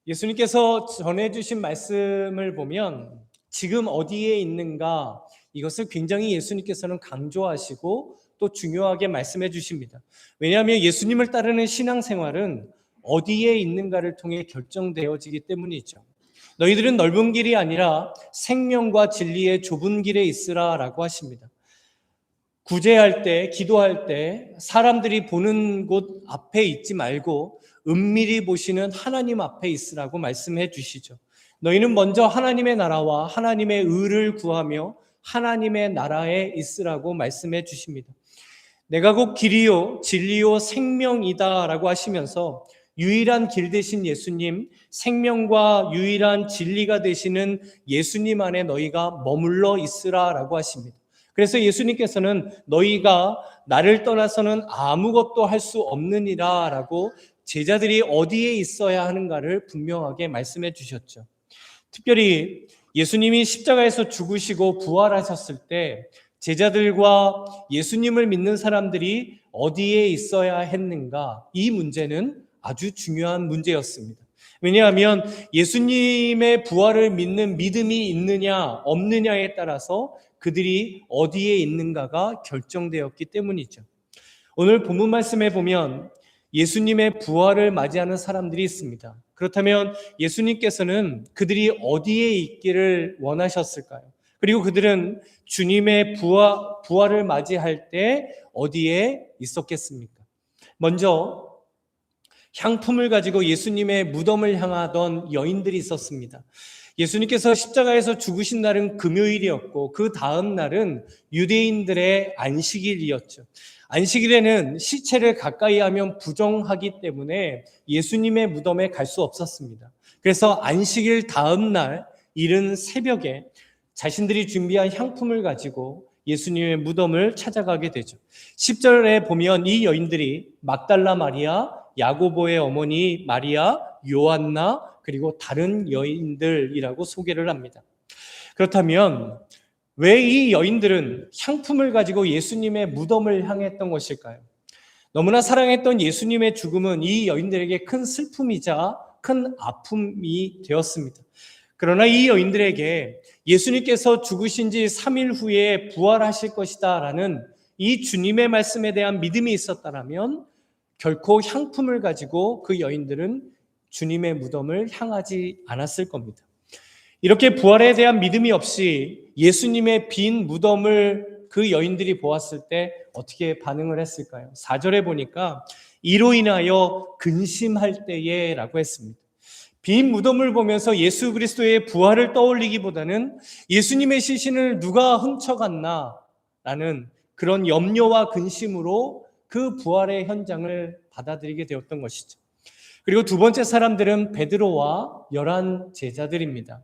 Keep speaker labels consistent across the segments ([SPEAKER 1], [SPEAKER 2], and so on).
[SPEAKER 1] 예수님께서 전해주신 말씀을 보면 지금 어디에 있는가, 이것을 굉장히 예수님께서는 강조하시고 또 중요하게 말씀해 주십니다. 왜냐하면 예수님을 따르는 신앙생활은 어디에 있는가를 통해 결정되어지기 때문이죠. 너희들은 넓은 길이 아니라 생명과 진리의 좁은 길에 있으라 라고 하십니다. 구제할 때, 기도할 때 사람들이 보는 곳 앞에 있지 말고 은밀히 보시는 하나님 앞에 있으라고 말씀해 주시죠. 너희는 먼저 하나님의 나라와 하나님의 의를 구하며 하나님의 나라에 있으라고 말씀해 주십니다. 내가 곧 길이요 진리요 생명이다 라고 하시면서 유일한 길 되신 예수님, 생명과 유일한 진리가 되시는 예수님 안에 너희가 머물러 있으라 라고 하십니다. 그래서 예수님께서는 너희가 나를 떠나서는 아무것도 할 수 없느니라 라고 제자들이 어디에 있어야 하는가를 분명하게 말씀해 주셨죠. 특별히 예수님이 십자가에서 죽으시고 부활하셨을 때 제자들과 예수님을 믿는 사람들이 어디에 있어야 했는가, 이 문제는 아주 중요한 문제였습니다. 왜냐하면 예수님의 부활을 믿는 믿음이 있느냐 없느냐에 따라서 그들이 어디에 있는가가 결정되었기 때문이죠. 오늘 본문 말씀에 보면 예수님의 부활을 맞이하는 사람들이 있습니다. 그렇다면 예수님께서는 그들이 어디에 있기를 원하셨을까요? 그리고 그들은 주님의 부활을 맞이할 때 어디에 있었겠습니까? 먼저 향품을 가지고 예수님의 무덤을 향하던 여인들이 있었습니다. 예수님께서 십자가에서 죽으신 날은 금요일이었고 그 다음 날은 유대인들의 안식일이었죠. 안식일에는 시체를 가까이 하면 부정하기 때문에 예수님의 무덤에 갈 수 없었습니다. 그래서 안식일 다음 날 이른 새벽에 자신들이 준비한 향품을 가지고 예수님의 무덤을 찾아가게 되죠. 10절에 보면 이 여인들이 막달라 마리아, 야고보의 어머니 마리아, 요한나, 그리고 다른 여인들이라고 소개를 합니다. 그렇다면 왜 이 여인들은 향품을 가지고 예수님의 무덤을 향했던 것일까요? 너무나 사랑했던 예수님의 죽음은 이 여인들에게 큰 슬픔이자 큰 아픔이 되었습니다. 그러나 이 여인들에게 예수님께서 죽으신 지 3일 후에 부활하실 것이다 라는 이 주님의 말씀에 대한 믿음이 있었다면 결코 향품을 가지고 그 여인들은 주님의 무덤을 향하지 않았을 겁니다. 이렇게 부활에 대한 믿음이 없이 예수님의 빈 무덤을 그 여인들이 보았을 때 어떻게 반응을 했을까요? 4절에 보니까 이로 인하여 근심할 때에 라고 했습니다. 빈 무덤을 보면서 예수 그리스도의 부활을 떠올리기보다는 예수님의 시신을 누가 훔쳐갔나 라는 그런 염려와 근심으로 그 부활의 현장을 받아들이게 되었던 것이죠. 그리고 두 번째 사람들은 베드로와 11 제자들입니다.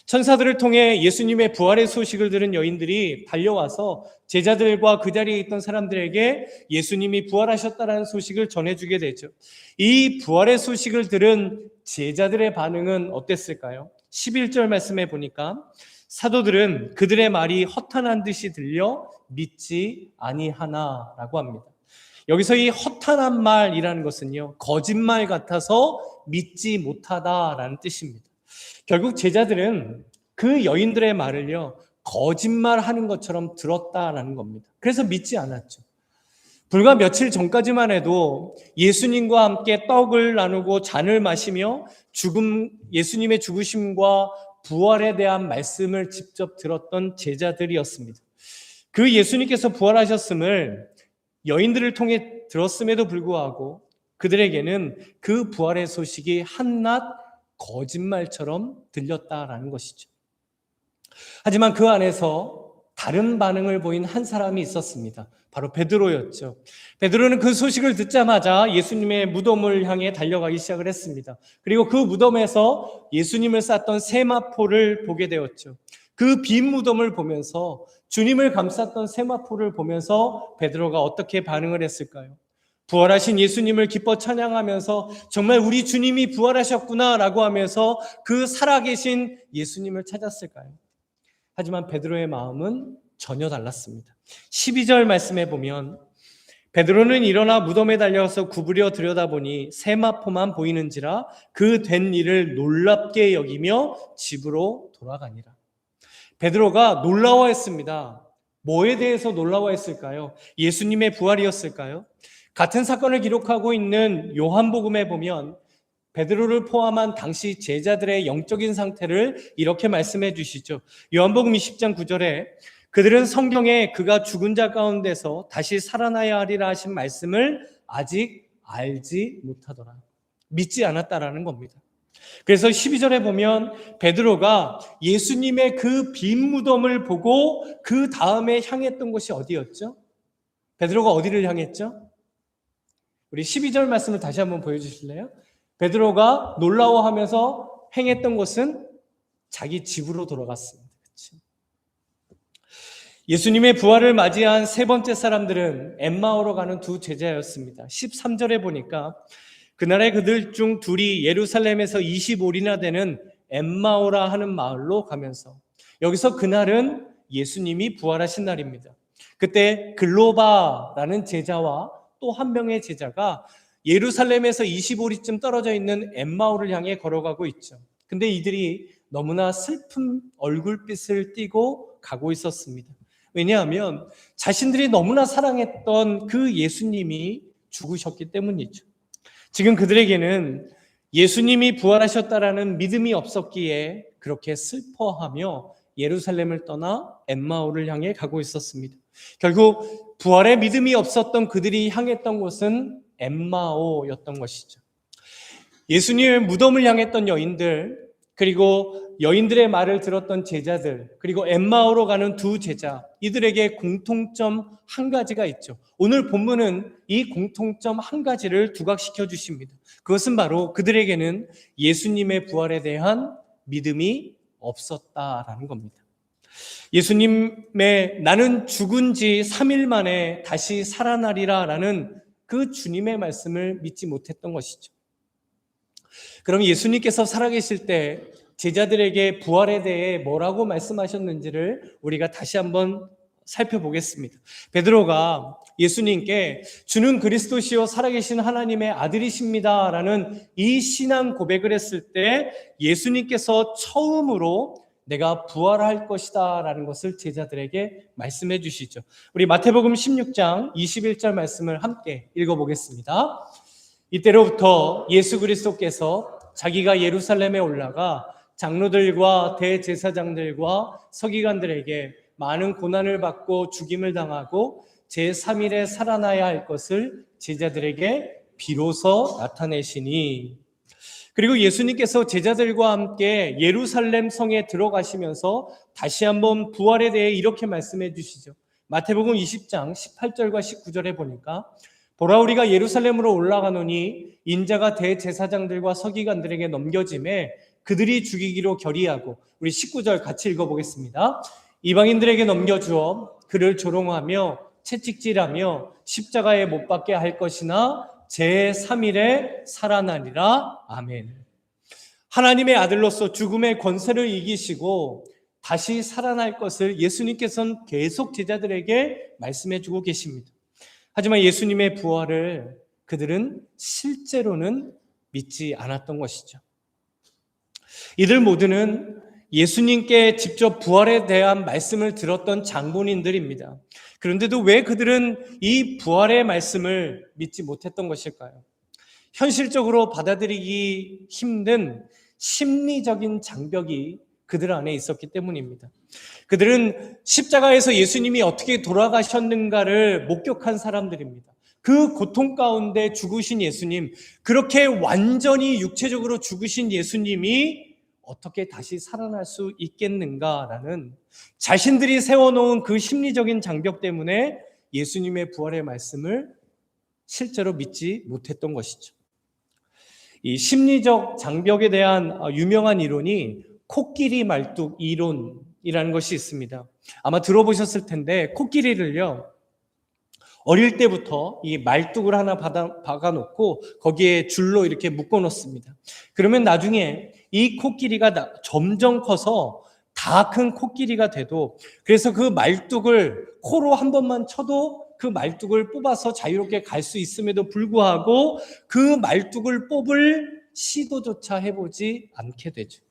[SPEAKER 1] 천사들을 통해 예수님의 부활의 소식을 들은 여인들이 달려와서 제자들과 그 자리에 있던 사람들에게 예수님이 부활하셨다는 소식을 전해주게 되죠. 이 부활의 소식을 들은 제자들의 반응은 어땠을까요? 11절 말씀에 보니까 사도들은 그들의 말이 허탄한 듯이 들려 믿지 아니하나라고 합니다. 여기서 이 허탄한 말이라는 것은요, 거짓말 같아서 믿지 못하다라는 뜻입니다. 결국 제자들은 그 여인들의 말을요, 거짓말하는 것처럼 들었다라는 겁니다. 그래서 믿지 않았죠. 불과 며칠 전까지만 해도 예수님과 함께 떡을 나누고 잔을 마시며 예수님의 죽으심과 부활에 대한 말씀을 직접 들었던 제자들이었습니다. 그 예수님께서 부활하셨음을 여인들을 통해 들었음에도 불구하고 그들에게는 그 부활의 소식이 한낱 거짓말처럼 들렸다라는 것이죠. 하지만 그 안에서 다른 반응을 보인 한 사람이 있었습니다. 바로 베드로였죠. 베드로는 그 소식을 듣자마자 예수님의 무덤을 향해 달려가기 시작을 했습니다. 그리고 그 무덤에서 예수님을 쌌던 세마포를 보게 되었죠. 그 빈 무덤을 보면서 주님을 감쌌던 세마포를 보면서 베드로가 어떻게 반응을 했을까요? 부활하신 예수님을 기뻐 찬양하면서 정말 우리 주님이 부활하셨구나 라고 하면서 그 살아계신 예수님을 찾았을까요? 하지만 베드로의 마음은 전혀 달랐습니다. 12절 말씀에 보면 베드로는 일어나 무덤에 달려서 구부려 들여다보니 세마포만 보이는지라 그 된 일을 놀랍게 여기며 집으로 돌아가니라. 베드로가 놀라워했습니다. 뭐에 대해서 놀라워했을까요? 예수님의 부활이었을까요? 같은 사건을 기록하고 있는 요한복음에 보면 베드로를 포함한 당시 제자들의 영적인 상태를 이렇게 말씀해 주시죠. 요한복음 20장 9절에 그들은 성경에 그가 죽은 자 가운데서 다시 살아나야 하리라 하신 말씀을 아직 알지 못하더라. 믿지 않았다라는 겁니다. 그래서 12절에 보면 베드로가 예수님의 그 빈 무덤을 보고 그 다음에 향했던 곳이 어디였죠? 베드로가 어디를 향했죠? 우리 12절 말씀을 다시 한번 보여주실래요? 베드로가 놀라워하면서 행했던 곳은 자기 집으로 돌아갔습니다. 그치? 예수님의 부활을 맞이한 세 번째 사람들은 엠마오로 가는 두 제자였습니다. 13절에 보니까 그날에 그들 중 둘이 예루살렘에서 25리나 되는 엠마오라 하는 마을로 가면서, 여기서 그날은 예수님이 부활하신 날입니다. 그때 글로바라는 제자와 또 한 명의 제자가 예루살렘에서 25리쯤 떨어져 있는 엠마오를 향해 걸어가고 있죠. 근데 이들이 너무나 슬픈 얼굴빛을 띠고 가고 있었습니다. 왜냐하면 자신들이 너무나 사랑했던 그 예수님이 죽으셨기 때문이죠. 지금 그들에게는 예수님이 부활하셨다라는 믿음이 없었기에 그렇게 슬퍼하며 예루살렘을 떠나 엠마오를 향해 가고 있었습니다. 결국 부활의 믿음이 없었던 그들이 향했던 곳은 엠마오였던 것이죠. 예수님의 무덤을 향했던 여인들, 그리고 여인들의 말을 들었던 제자들, 그리고 엠마오로 가는 두 제자, 이들에게 공통점 한 가지가 있죠. 오늘 본문은 이 공통점 한 가지를 두각시켜 주십니다. 그것은 바로 그들에게는 예수님의 부활에 대한 믿음이 없었다라는 겁니다. 예수님의 나는 죽은 지 3일 만에 다시 살아나리라 라는 그 주님의 말씀을 믿지 못했던 것이죠. 그럼 예수님께서 살아계실 때 제자들에게 부활에 대해 뭐라고 말씀하셨는지를 우리가 다시 한번 살펴보겠습니다. 베드로가 예수님께 주는 그리스도시요 살아계신 하나님의 아들이십니다 라는 이 신앙 고백을 했을 때 예수님께서 처음으로 내가 부활할 것이다 라는 것을 제자들에게 말씀해 주시죠. 우리 마태복음 16장 21절 말씀을 함께 읽어보겠습니다. 이때로부터 예수 그리스도께서 자기가 예루살렘에 올라가 장로들과 대제사장들과 서기관들에게 많은 고난을 받고 죽임을 당하고 제3일에 살아나야 할 것을 제자들에게 비로소 나타내시니, 그리고 예수님께서 제자들과 함께 예루살렘 성에 들어가시면서 다시 한번 부활에 대해 이렇게 말씀해 주시죠. 마태복음 20장 18절과 19절에 보니까 보라 우리가 예루살렘으로 올라가노니 인자가 대제사장들과 서기관들에게 넘겨짐에 그들이 죽이기로 결의하고, 우리 19절 같이 읽어보겠습니다. 이방인들에게 넘겨주어 그를 조롱하며 채찍질하며 십자가에 못 박게 할 것이나 제3일에 살아나리라. 아멘. 하나님의 아들로서 죽음의 권세를 이기시고 다시 살아날 것을 예수님께서는 계속 제자들에게 말씀해 주고 계십니다. 하지만 예수님의 부활을 그들은 실제로는 믿지 않았던 것이죠. 이들 모두는 예수님께 직접 부활에 대한 말씀을 들었던 장본인들입니다. 그런데도 왜 그들은 이 부활의 말씀을 믿지 못했던 것일까요? 현실적으로 받아들이기 힘든 심리적인 장벽이 그들 안에 있었기 때문입니다. 그들은 십자가에서 예수님이 어떻게 돌아가셨는가를 목격한 사람들입니다. 그 고통 가운데 죽으신 예수님, 그렇게 완전히 육체적으로 죽으신 예수님이 어떻게 다시 살아날 수 있겠는가라는 자신들이 세워놓은 그 심리적인 장벽 때문에 예수님의 부활의 말씀을 실제로 믿지 못했던 것이죠. 이 심리적 장벽에 대한 유명한 이론이 코끼리 말뚝 이론이라는 것이 있습니다. 아마 들어보셨을 텐데 코끼리를요, 어릴 때부터 이 말뚝을 하나 박아놓고 거기에 줄로 이렇게 묶어놓습니다. 그러면 나중에 이 코끼리가 점점 커서 다 큰 코끼리가 돼도, 그래서 그 말뚝을 코로 한 번만 쳐도 그 말뚝을 뽑아서 자유롭게 갈 수 있음에도 불구하고 그 말뚝을 뽑을 시도조차 해보지 않게 되죠.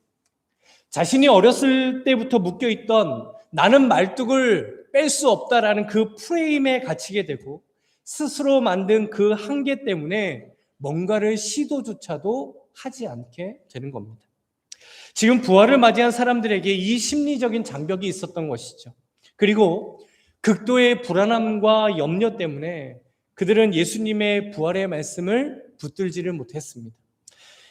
[SPEAKER 1] 자신이 어렸을 때부터 묶여있던 나는 말뚝을 뺄 수 없다라는 그 프레임에 갇히게 되고, 스스로 만든 그 한계 때문에 뭔가를 시도조차도 하지 않게 되는 겁니다. 지금 부활을 맞이한 사람들에게 이 심리적인 장벽이 있었던 것이죠. 그리고 극도의 불안함과 염려 때문에 그들은 예수님의 부활의 말씀을 붙들지를 못했습니다.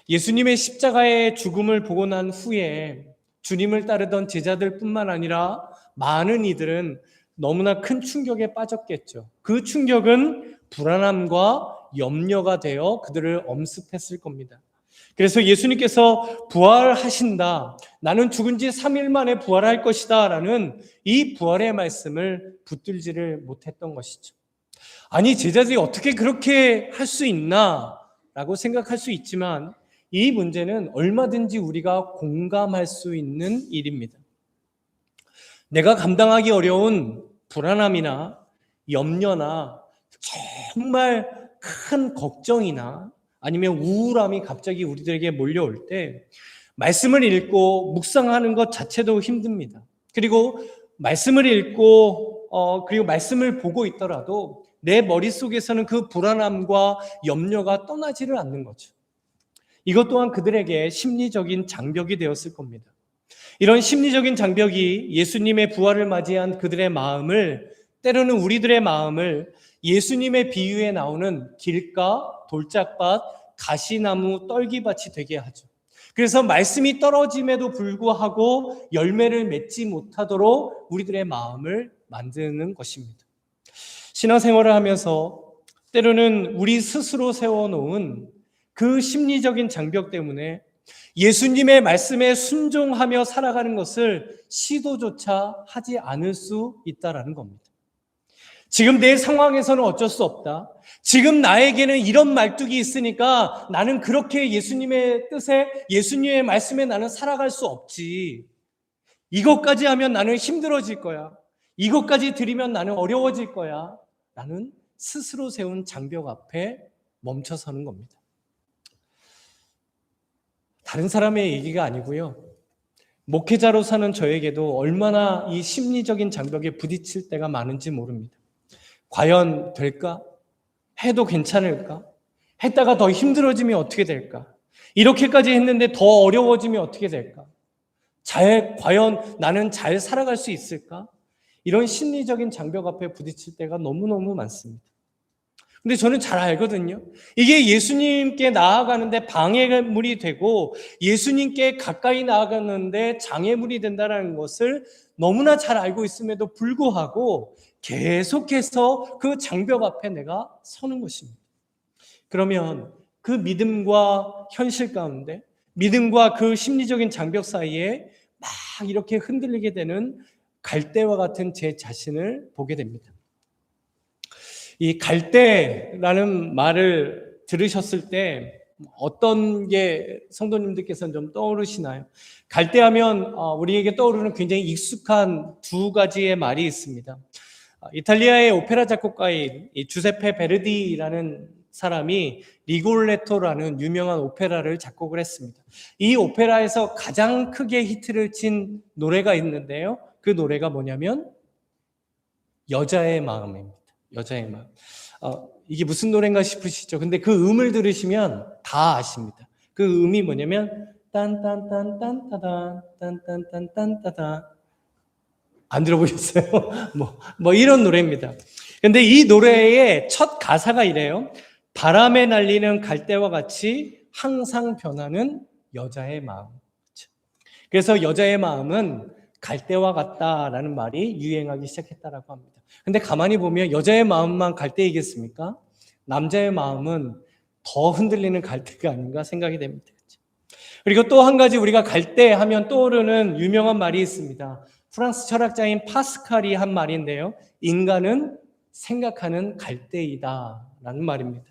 [SPEAKER 1] 예수님의 십자가의 죽음을 보고 난 후에 주님을 따르던 제자들뿐만 아니라 많은 이들은 너무나 큰 충격에 빠졌겠죠. 그 충격은 불안함과 염려가 되어 그들을 엄습했을 겁니다. 그래서 예수님께서 부활하신다, 나는 죽은 지 3일 만에 부활할 것이다 라는 이 부활의 말씀을 붙들지를 못했던 것이죠. 아니, 제자들이 어떻게 그렇게 할 수 있나 라고 생각할 수 있지만, 이 문제는 얼마든지 우리가 공감할 수 있는 일입니다. 내가 감당하기 어려운 불안함이나 염려나 정말 큰 걱정이나 아니면 우울함이 갑자기 우리들에게 몰려올 때 말씀을 읽고 묵상하는 것 자체도 힘듭니다. 그리고 말씀을 읽고 그리고 말씀을 보고 있더라도 내 머릿속에서는 그 불안함과 염려가 떠나지를 않는 거죠. 이것 또한 그들에게 심리적인 장벽이 되었을 겁니다. 이런 심리적인 장벽이 예수님의 부활을 맞이한 그들의 마음을, 때로는 우리들의 마음을 예수님의 비유에 나오는 길가, 돌짝밭, 가시나무, 떨기밭이 되게 하죠. 그래서 말씀이 떨어짐에도 불구하고 열매를 맺지 못하도록 우리들의 마음을 만드는 것입니다. 신앙생활을 하면서 때로는 우리 스스로 세워놓은 그 심리적인 장벽 때문에 예수님의 말씀에 순종하며 살아가는 것을 시도조차 하지 않을 수 있다라는 겁니다. 지금 내 상황에서는 어쩔 수 없다. 지금 나에게는 이런 말뚝이 있으니까 나는 그렇게 예수님의 뜻에, 예수님의 말씀에 나는 살아갈 수 없지. 이것까지 하면 나는 힘들어질 거야. 이것까지 드리면 나는 어려워질 거야. 나는 스스로 세운 장벽 앞에 멈춰서는 겁니다. 다른 사람의 얘기가 아니고요. 목회자로 사는 저에게도 얼마나 이 심리적인 장벽에 부딪힐 때가 많은지 모릅니다. 과연 될까? 해도 괜찮을까? 했다가 더 힘들어지면 어떻게 될까? 이렇게까지 했는데 더 어려워지면 어떻게 될까? 과연 나는 잘 살아갈 수 있을까? 이런 심리적인 장벽 앞에 부딪힐 때가 너무너무 많습니다. 근데 저는 잘 알거든요. 이게 예수님께 나아가는데 방해물이 되고 예수님께 가까이 나아가는데 장애물이 된다는 것을 너무나 잘 알고 있음에도 불구하고 계속해서 그 장벽 앞에 내가 서는 것입니다. 그러면 그 믿음과 현실 가운데, 믿음과 그 심리적인 장벽 사이에 막 이렇게 흔들리게 되는 갈대와 같은 제 자신을 보게 됩니다. 이 갈대라는 말을 들으셨을 때 어떤 게 성도님들께서는 좀 떠오르시나요? 갈대하면 우리에게 떠오르는 굉장히 익숙한 두 가지의 말이 있습니다. 이탈리아의 오페라 작곡가인 주세페 베르디라는 사람이 리골레토라는 유명한 오페라를 작곡을 했습니다. 이 오페라에서 가장 크게 히트를 친 노래가 있는데요. 그 노래가 뭐냐면 여자의 마음입니다. 여자의 마음. 이게 무슨 노래인가 싶으시죠? 근데 그 음을 들으시면 다 아십니다. 그 음이 뭐냐면 딴딴딴딴따단 딴딴딴딴따단. 안 들어보셨어요? 뭐 이런 노래입니다. 근데 이 노래의 첫 가사가 이래요. 바람에 날리는 갈대와 같이 항상 변하는 여자의 마음. 그래서 여자의 마음은 갈대와 같다라는 말이 유행하기 시작했다라고 합니다. 근데 가만히 보면 여자의 마음만 갈대이겠습니까? 남자의 마음은 더 흔들리는 갈대가 아닌가 생각이 됩니다. 그리고 또 한 가지 우리가 갈대 하면 떠오르는 유명한 말이 있습니다. 프랑스 철학자인 파스칼이 한 말인데요. 인간은 생각하는 갈대이다 라는 말입니다.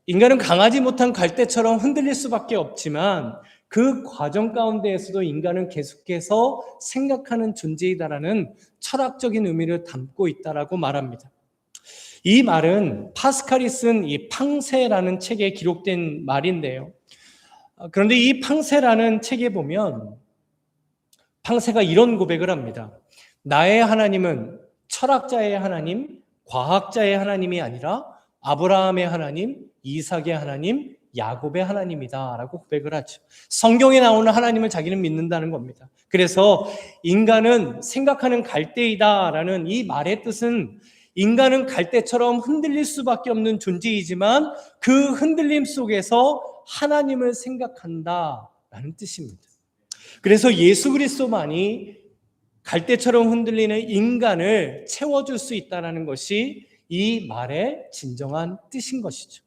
[SPEAKER 1] 인간은 강하지 못한 갈대처럼 흔들릴 수밖에 없지만 그 과정 가운데에서도 인간은 계속해서 생각하는 존재이다라는 철학적인 의미를 담고 있다라고 말합니다. 이 말은 파스칼이 쓴 이 팡세라는 책에 기록된 말인데요. 그런데 이 팡세라는 책에 보면 팡세가 이런 고백을 합니다. 나의 하나님은 철학자의 하나님, 과학자의 하나님이 아니라 아브라함의 하나님, 이삭의 하나님, 야곱의 하나님이다 라고 고백을 하죠. 성경에 나오는 하나님을 자기는 믿는다는 겁니다. 그래서 인간은 생각하는 갈대이다 라는 이 말의 뜻은 인간은 갈대처럼 흔들릴 수밖에 없는 존재이지만 그 흔들림 속에서 하나님을 생각한다 라는 뜻입니다. 그래서 예수 그리스도만이 갈대처럼 흔들리는 인간을 채워줄 수 있다는 것이 이 말의 진정한 뜻인 것이죠.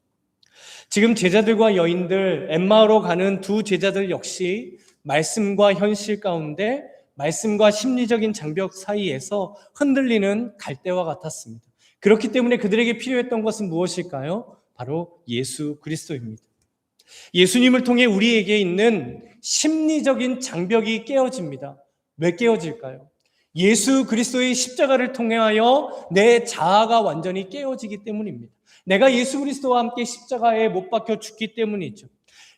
[SPEAKER 1] 지금 제자들과 여인들, 엠마오로 가는 두 제자들 역시 말씀과 현실 가운데 말씀과 심리적인 장벽 사이에서 흔들리는 갈대와 같았습니다. 그렇기 때문에 그들에게 필요했던 것은 무엇일까요? 바로 예수 그리스도입니다. 예수님을 통해 우리에게 있는 심리적인 장벽이 깨어집니다. 왜 깨어질까요? 예수 그리스도의 십자가를 통하여 내 자아가 완전히 깨어지기 때문입니다. 내가 예수 그리스도와 함께 십자가에 못 박혀 죽기 때문이죠.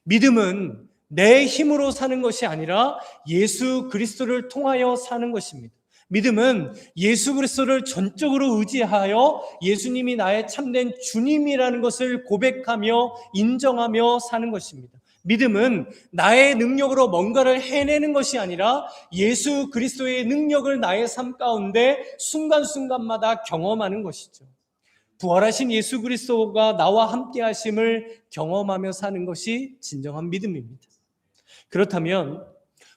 [SPEAKER 1] 믿음은 내 힘으로 사는 것이 아니라 예수 그리스도를 통하여 사는 것입니다. 믿음은 예수 그리스도를 전적으로 의지하여 예수님이 나의 참된 주님이라는 것을 고백하며 인정하며 사는 것입니다. 믿음은 나의 능력으로 뭔가를 해내는 것이 아니라 예수 그리스도의 능력을 나의 삶 가운데 순간순간마다 경험하는 것이죠. 부활하신 예수 그리스도가 나와 함께 하심을 경험하며 사는 것이 진정한 믿음입니다. 그렇다면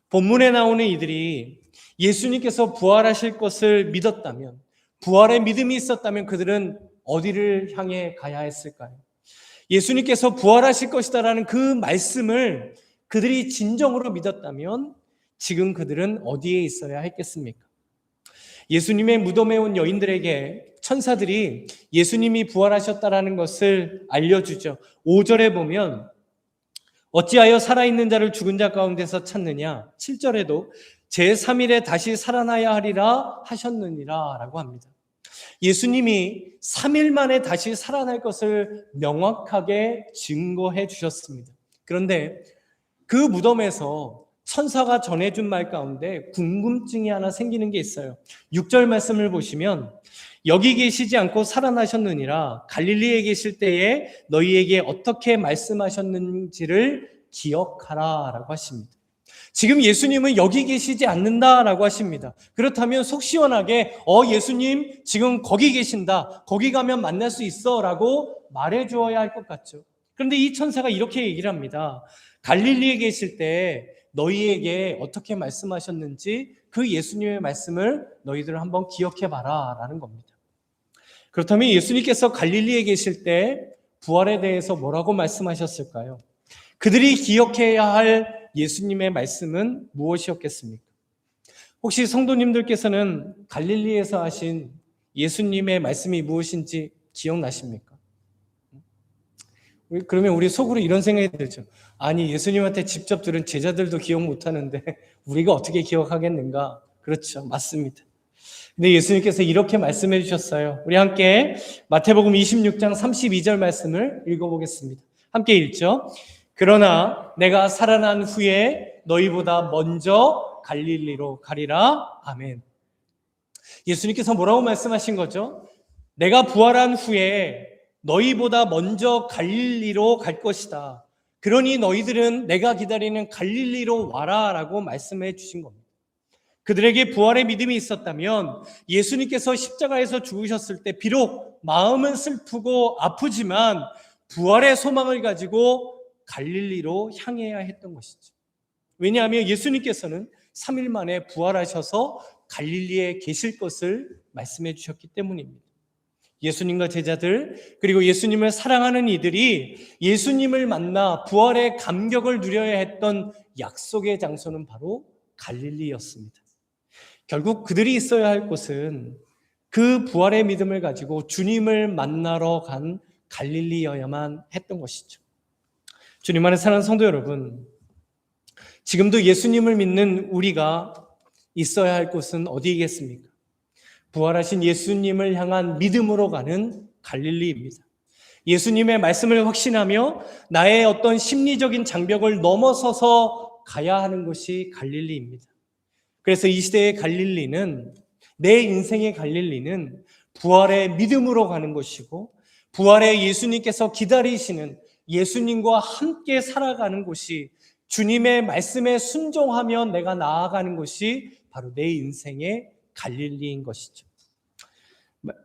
[SPEAKER 1] 본문에 나오는 이들이 예수님께서 부활하실 것을 믿었다면, 부활의 믿음이 있었다면 그들은 어디를 향해 가야 했을까요? 예수님께서 부활하실 것이다라는 그 말씀을 그들이 진정으로 믿었다면 지금 그들은 어디에 있어야 했겠습니까? 예수님의 무덤에 온 여인들에게 천사들이 예수님이 부활하셨다라는 것을 알려주죠. 5절에 보면 어찌하여 살아있는 자를 죽은 자 가운데서 찾느냐? 7절에도 제3일에 다시 살아나야 하리라 하셨느니라 라고 합니다. 예수님이 3일 만에 다시 살아날 것을 명확하게 증거해 주셨습니다. 그런데 그 무덤에서 천사가 전해준 말 가운데 궁금증이 하나 생기는 게 있어요. 6절 말씀을 보시면 여기 계시지 않고 살아나셨느니라 갈릴리에 계실 때에 너희에게 어떻게 말씀하셨는지를 기억하라 라고 하십니다. 지금 예수님은 여기 계시지 않는다라고 하십니다. 그렇다면 속 시원하게 예수님 지금 거기 계신다. 거기 가면 만날 수 있어 라고 말해 주어야 할 것 같죠. 그런데 이 천사가 이렇게 얘기를 합니다. 갈릴리에 계실 때 너희에게 어떻게 말씀하셨는지 그 예수님의 말씀을 너희들 한번 기억해 봐라 라는 겁니다. 그렇다면 예수님께서 갈릴리에 계실 때 부활에 대해서 뭐라고 말씀하셨을까요? 그들이 기억해야 할 예수님의 말씀은 무엇이었겠습니까? 혹시 성도님들께서는 갈릴리에서 하신 예수님의 말씀이 무엇인지 기억나십니까? 그러면 우리 속으로 이런 생각이 들죠. 아니 예수님한테 직접 들은 제자들도 기억 못하는데 우리가 어떻게 기억하겠는가? 그렇죠. 맞습니다. 근데 예수님께서 이렇게 말씀해 주셨어요. 우리 함께 마태복음 26장 32절 말씀을 읽어보겠습니다. 함께 읽죠. 그러나 내가 살아난 후에 너희보다 먼저 갈릴리로 가리라. 아멘. 예수님께서 뭐라고 말씀하신 거죠? 내가 부활한 후에 너희보다 먼저 갈릴리로 갈 것이다. 그러니 너희들은 내가 기다리는 갈릴리로 와라 라고 말씀해 주신 겁니다. 그들에게 부활의 믿음이 있었다면 예수님께서 십자가에서 죽으셨을 때 비록 마음은 슬프고 아프지만 부활의 소망을 가지고 갈릴리로 향해야 했던 것이죠. 왜냐하면 예수님께서는 3일 만에 부활하셔서 갈릴리에 계실 것을 말씀해 주셨기 때문입니다. 예수님과 제자들 그리고 예수님을 사랑하는 이들이 예수님을 만나 부활의 감격을 누려야 했던 약속의 장소는 바로 갈릴리였습니다. 결국 그들이 있어야 할 곳은 그 부활의 믿음을 가지고 주님을 만나러 간 갈릴리여야만 했던 것이죠. 주님 안에 사랑하는 성도 여러분, 지금도 예수님을 믿는 우리가 있어야 할 곳은 어디겠습니까? 부활하신 예수님을 향한 믿음으로 가는 갈릴리입니다. 예수님의 말씀을 확신하며 나의 어떤 심리적인 장벽을 넘어서서 가야 하는 곳이 갈릴리입니다. 그래서 이 시대의 갈릴리는, 내 인생의 갈릴리는 부활의 믿음으로 가는 곳이고, 부활의 예수님께서 기다리시는 예수님과 함께 살아가는 곳이, 주님의 말씀에 순종하며 내가 나아가는 곳이 바로 내 인생의 갈릴리인 것이죠.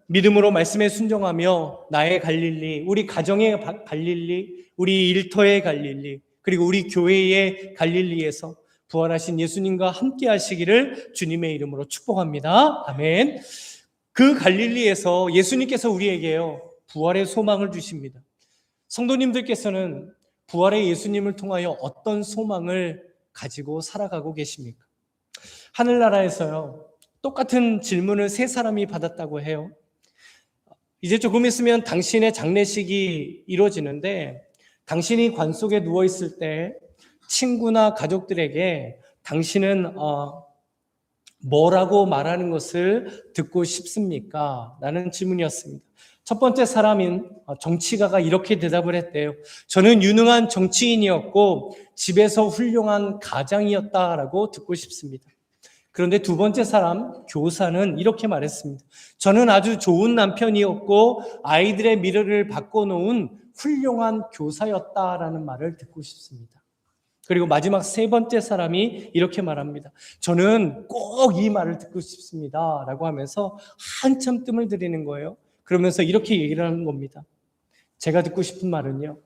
[SPEAKER 1] 믿음으로 말씀에 순종하며 나의 갈릴리, 우리 가정의 갈릴리, 우리 일터의 갈릴리, 그리고 우리 교회의 갈릴리에서 부활하신 예수님과 함께 하시기를 주님의 이름으로 축복합니다. 아멘. 그 갈릴리에서 예수님께서 우리에게요, 부활의 소망을 주십니다. 성도님들께서는 부활의 예수님을 통하여 어떤 소망을 가지고 살아가고 계십니까? 하늘나라에서요, 똑같은 질문을 세 사람이 받았다고 해요. 이제 조금 있으면 당신의 장례식이 이루어지는데, 당신이 관 속에 누워 있을 때 친구나 가족들에게 당신은 뭐라고 말하는 것을 듣고 싶습니까? 라는 질문이었습니다. 첫 번째 사람인 정치가가 이렇게 대답을 했대요. 저는 유능한 정치인이었고 집에서 훌륭한 가장이었다라고 듣고 싶습니다. 그런데 두 번째 사람, 교사는 이렇게 말했습니다. 저는 아주 좋은 남편이었고 아이들의 미래를 바꿔놓은 훌륭한 교사였다라는 말을 듣고 싶습니다. 그리고 마지막 세 번째 사람이 이렇게 말합니다. 저는 꼭 이 말을 듣고 싶습니다 라고 하면서 한참 뜸을 들이는 거예요. 그러면서 이렇게 얘기를 하는 겁니다. 제가 듣고 싶은 말은요,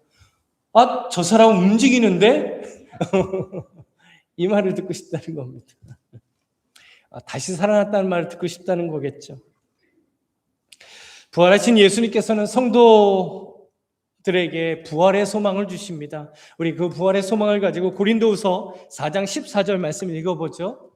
[SPEAKER 1] 저 사람 움직이는데? 이 말을 듣고 싶다는 겁니다. 다시 살아났다는 말을 듣고 싶다는 거겠죠. 부활하신 예수님께서는 성도들에게 부활의 소망을 주십니다. 우리 그 부활의 소망을 가지고 고린도후서 4장 14절 말씀을 읽어보죠.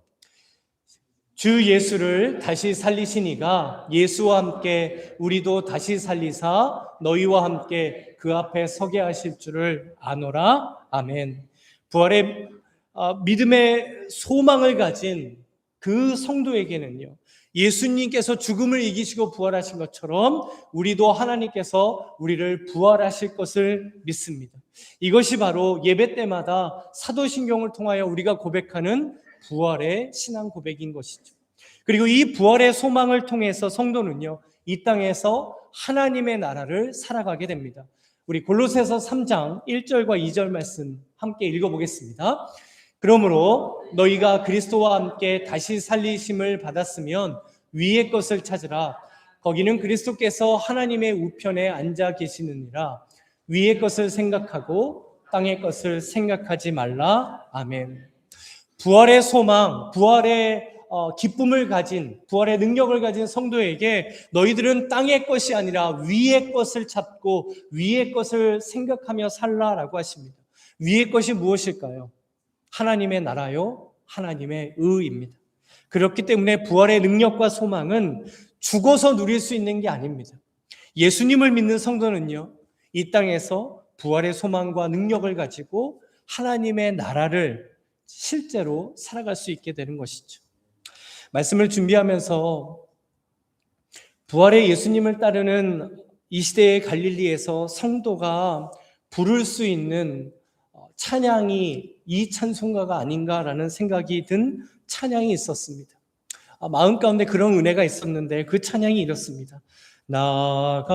[SPEAKER 1] 주 예수를 다시 살리시니가 예수와 함께 우리도 다시 살리사 너희와 함께 그 앞에 서게 하실 줄을 아노라. 아멘. 부활의 믿음의 소망을 가진 그 성도에게는요, 예수님께서 죽음을 이기시고 부활하신 것처럼 우리도 하나님께서 우리를 부활하실 것을 믿습니다. 이것이 바로 예배 때마다 사도신경을 통하여 우리가 고백하는 부활의 신앙 고백인 것이죠. 그리고 이 부활의 소망을 통해서 성도는요, 이 땅에서 하나님의 나라를 살아가게 됩니다. 우리 골로새서 3장 1절과 2절 말씀 함께 읽어보겠습니다. 그러므로 너희가 그리스도와 함께 다시 살리심을 받았으면 위의 것을 찾으라. 거기는 그리스도께서 하나님의 우편에 앉아 계시느니라. 위의 것을 생각하고 땅의 것을 생각하지 말라. 아멘. 부활의 소망, 부활의 기쁨을 가진, 부활의 능력을 가진 성도에게 너희들은 땅의 것이 아니라 위의 것을 찾고 위의 것을 생각하며 살라라고 하십니다. 위의 것이 무엇일까요? 하나님의 나라요, 하나님의 의입니다. 그렇기 때문에 부활의 능력과 소망은 죽어서 누릴 수 있는 게 아닙니다. 예수님을 믿는 성도는요, 이 땅에서 부활의 소망과 능력을 가지고 하나님의 나라를 실제로 살아갈 수 있게 되는 것이죠. 말씀을 준비하면서 부활의 예수님을 따르는 이 시대의 갈릴리에서 성도가 부를 수 있는 찬양이 이 찬송가가 아닌가라는 생각이 든 찬양이 있었습니다. 마음 가운데 그런 은혜가 있었는데 그 찬양이 이렇습니다. 나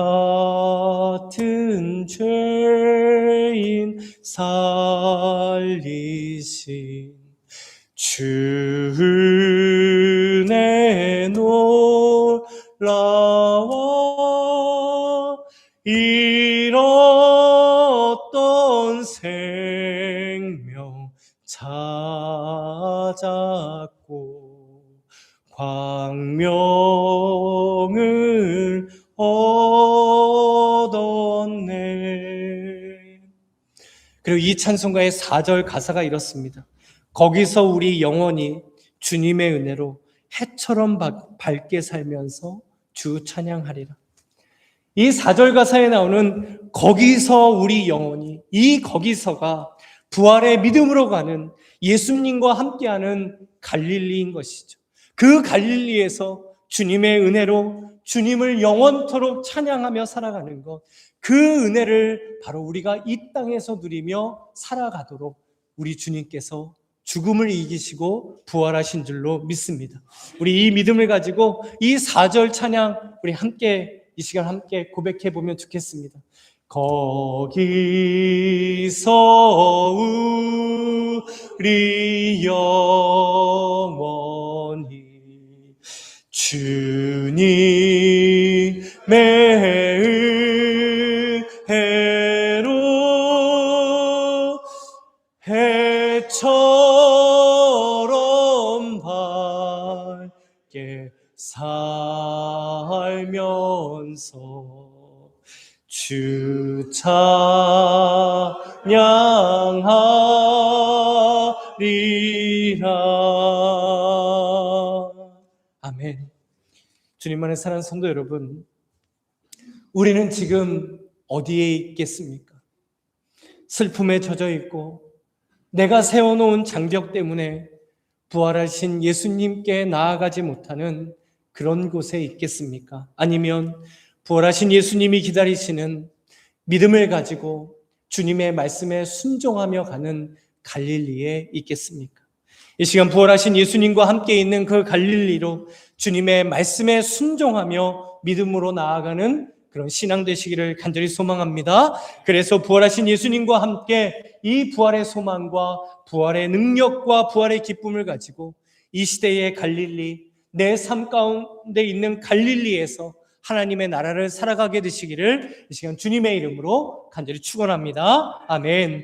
[SPEAKER 1] 같은 죄인 살리신 주 은혜 놀라워 잃었던 생명 찾았고 광명을 얻었네. 그리고 이 찬송가의 4절 가사가 이렇습니다. 거기서 우리 영원히 주님의 은혜로 해처럼 밝게 살면서 주 찬양하리라. 이 4절 가사에 나오는 거기서 우리 영원히, 이 거기서가 부활의 믿음으로 가는 예수님과 함께하는 갈릴리인 것이죠. 그 갈릴리에서 주님의 은혜로 주님을 영원토록 찬양하며 살아가는 것, 그 은혜를 바로 우리가 이 땅에서 누리며 살아가도록 우리 주님께서 죽음을 이기시고 부활하신 줄로 믿습니다. 우리 이 믿음을 가지고 이 4절 찬양 우리 함께 이 시간 함께 고백해 보면 좋겠습니다. 거기서 우리 영원히 주님의 은혜로 해처럼 밝게 살면서 주 찬양하리라. 아멘. 주님만의 사랑하는 성도 여러분, 우리는 지금 어디에 있겠습니까? 슬픔에 젖어 있고 내가 세워놓은 장벽 때문에 부활하신 예수님께 나아가지 못하는 그런 곳에 있겠습니까? 아니면 부활하신 예수님이 기다리시는 믿음을 가지고 주님의 말씀에 순종하며 가는 갈릴리에 있겠습니까? 이 시간 부활하신 예수님과 함께 있는 그 갈릴리로 주님의 말씀에 순종하며 믿음으로 나아가는 그런 신앙 되시기를 간절히 소망합니다. 그래서 부활하신 예수님과 함께 이 부활의 소망과 부활의 능력과 부활의 기쁨을 가지고 이 시대의 갈릴리, 내 삶 가운데 있는 갈릴리에서 하나님의 나라를 살아가게 되시기를 이 시간 주님의 이름으로 간절히 축원합니다. 아멘.